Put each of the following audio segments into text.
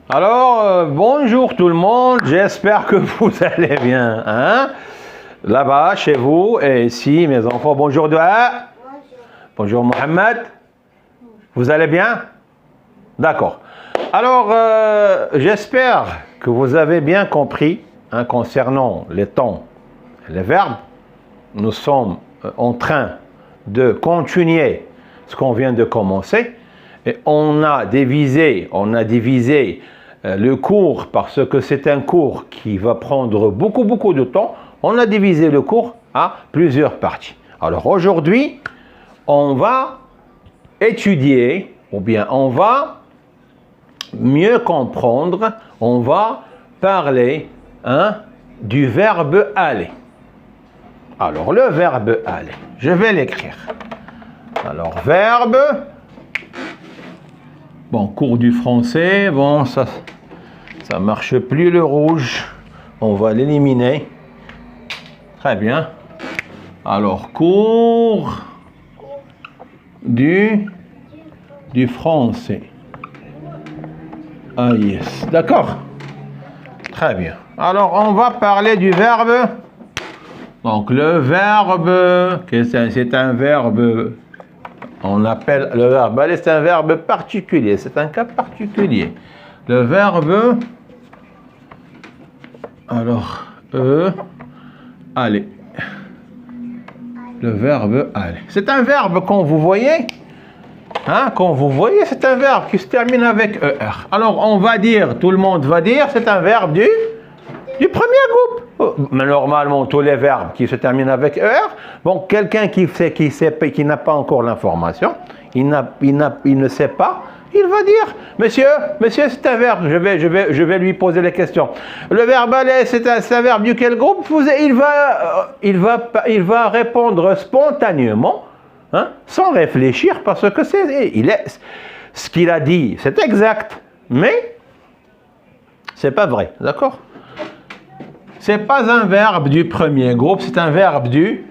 Alors, bonjour tout le monde, j'espère que vous allez bien. Hein? Là-bas, chez vous, et ici, mes enfants. Bonjour Doha. Bonjour Mohamed. Vous allez bien? D'accord. Alors, j'espère que vous avez bien compris hein, concernant les temps et les verbes. Nous sommes en train de continuer ce qu'on vient de commencer. Et on a divisé le cours parce que c'est un cours qui va prendre beaucoup de temps. On a divisé le cours à plusieurs parties. Alors aujourd'hui, on va étudier, ou bien on va mieux comprendre, on va parler hein, du verbe aller. Alors le verbe aller, je vais l'écrire. Alors verbe, bon, cours du français, bon, ça marche plus le rouge, on va l'éliminer. Très bien. Alors, cours du français. Ah yes, d'accord. Très bien. Alors, on va parler du verbe. Donc, le verbe, c'est un verbe, on appelle le verbe aller, c'est un verbe particulier, c'est un cas particulier. Le verbe, alors, aller. Le verbe aller. C'est un verbe quand vous voyez, hein, quand vous voyez, c'est un verbe qui se termine avec ER. Alors, on va dire, tout le monde va dire, c'est un verbe du premier groupe. Mais normalement, tous les verbes qui se terminent avec ER, bon, quelqu'un qui n'a pas encore l'information, il ne sait pas, il va dire, monsieur, c'est un verbe, je vais lui poser la question. Le verbe aller, c'est un verbe du quel groupe? Il va répondre spontanément, hein, sans réfléchir, parce que ce qu'il a dit, c'est exact, mais c'est pas vrai, d'accord? C'est pas un verbe du premier groupe, c'est un verbe du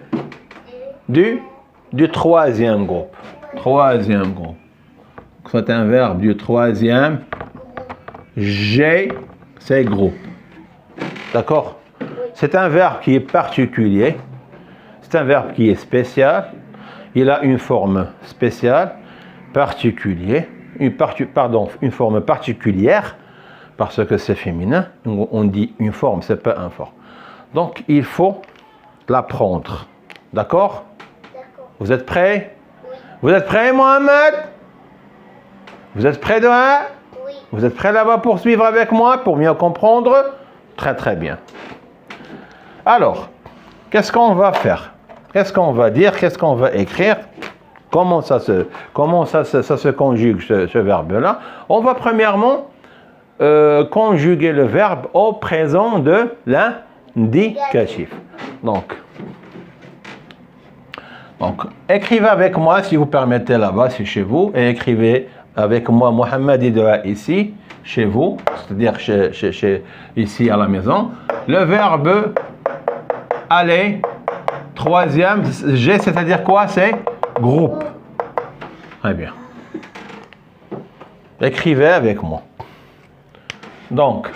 troisième groupe. Troisième groupe. C'est un verbe du troisième G, c'est groupe. D'accord? C'est un verbe qui est particulier. C'est un verbe qui est spécial. Il a une forme spéciale, particulière, une forme particulière, parce que c'est féminin. On dit une forme, c'est pas un forme. Donc, il faut l'apprendre. D'accord? Vous êtes prêts? Oui. Vous êtes prêts, Mohamed? Vous êtes prêts, Doha? Oui. Vous êtes prêts là-bas pour suivre avec moi, pour mieux comprendre? Très bien. Alors, qu'est-ce qu'on va faire? Qu'est-ce qu'on va dire? Qu'est-ce qu'on va écrire? Comment ça se conjugue, ce verbe-là? On va premièrement conjuguer le verbe au présent de l'indicatif. Donc, écrivez avec moi, si vous permettez, là-bas, c'est chez vous, et écrivez avec moi Mohamed et Doha ici, chez vous, c'est-à-dire ici à la maison. Le verbe aller, troisième G, c'est-à-dire quoi? C'est groupe. Très bien. Écrivez avec moi. Donc,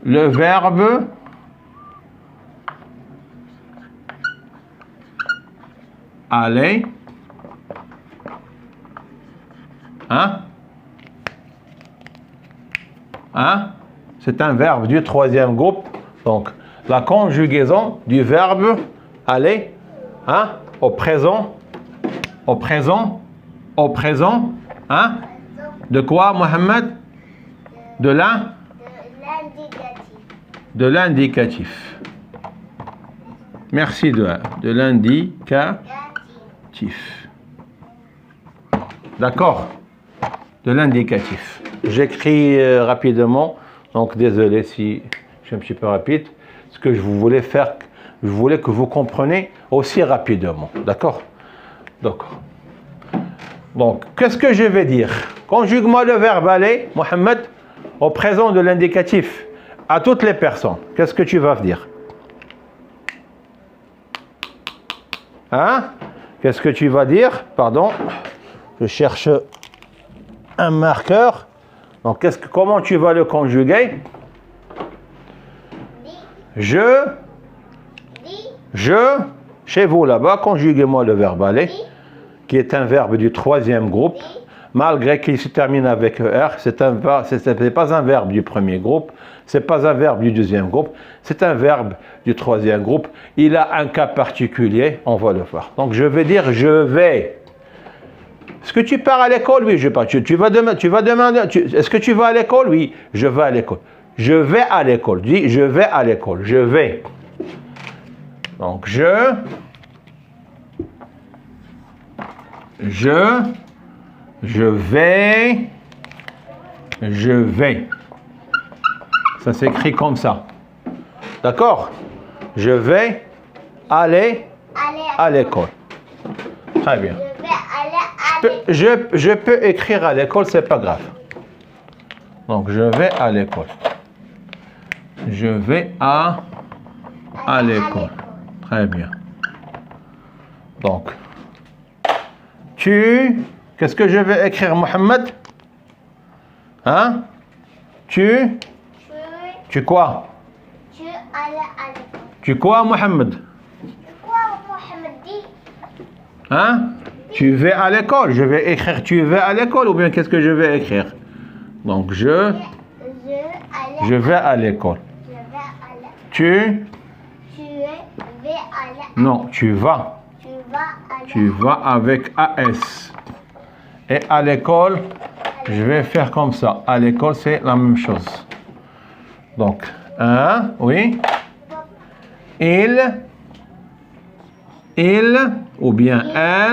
le verbe aller, c'est un verbe du troisième groupe. Donc, la conjugaison du verbe aller, au présent, hein? De quoi, Mohamed? De l'indicatif. Merci, de l'indicatif. D'accord? De l'indicatif. J'écris rapidement, donc désolé si je suis un petit peu rapide. Ce que je voulais faire, je voulais que vous compreniez aussi rapidement. D'accord? D'accord. Donc, qu'est-ce que je vais dire? Conjugue-moi le verbe aller, Mohamed, au présent de l'indicatif, à toutes les personnes. Qu'est-ce que tu vas dire? Hein? Qu'est-ce que tu vas dire? Pardon. Je cherche un marqueur. Donc, comment tu vas le conjuguer? Je, chez vous là-bas, conjuguez-moi le verbe aller, qui est un verbe du troisième groupe, malgré qu'il se termine avec ER, ce n'est pas un verbe du premier groupe, ce n'est pas un verbe du deuxième groupe, c'est un verbe du troisième groupe. Il a un cas particulier, on va le voir. Donc je vais dire je vais. Est-ce que tu pars à l'école? Oui, je pars. Tu vas demander, est-ce que tu vas à l'école? Oui, je vais à l'école. Je vais à l'école. Dis, je vais à l'école. Je vais. Donc, je vais. Ça s'écrit comme ça. D'accord? Je vais aller à l'école. Très bien. Je peux écrire à l'école, c'est pas grave. Donc, je vais à l'école. Je vais à l'école. Très bien. Donc, qu'est-ce que je vais écrire, Mohamed? Hein? Tu quoi? Tu quoi, Mohamed? Hein? Tu vas à l'école. Je vais écrire tu vas à l'école ou bien qu'est-ce que je vais écrire? Donc, je vais à l'école. Non, tu vas. Tu vas avec AS. Et à l'école, je vais faire comme ça. À l'école, c'est la même chose. Donc, oui. Il ou bien elle.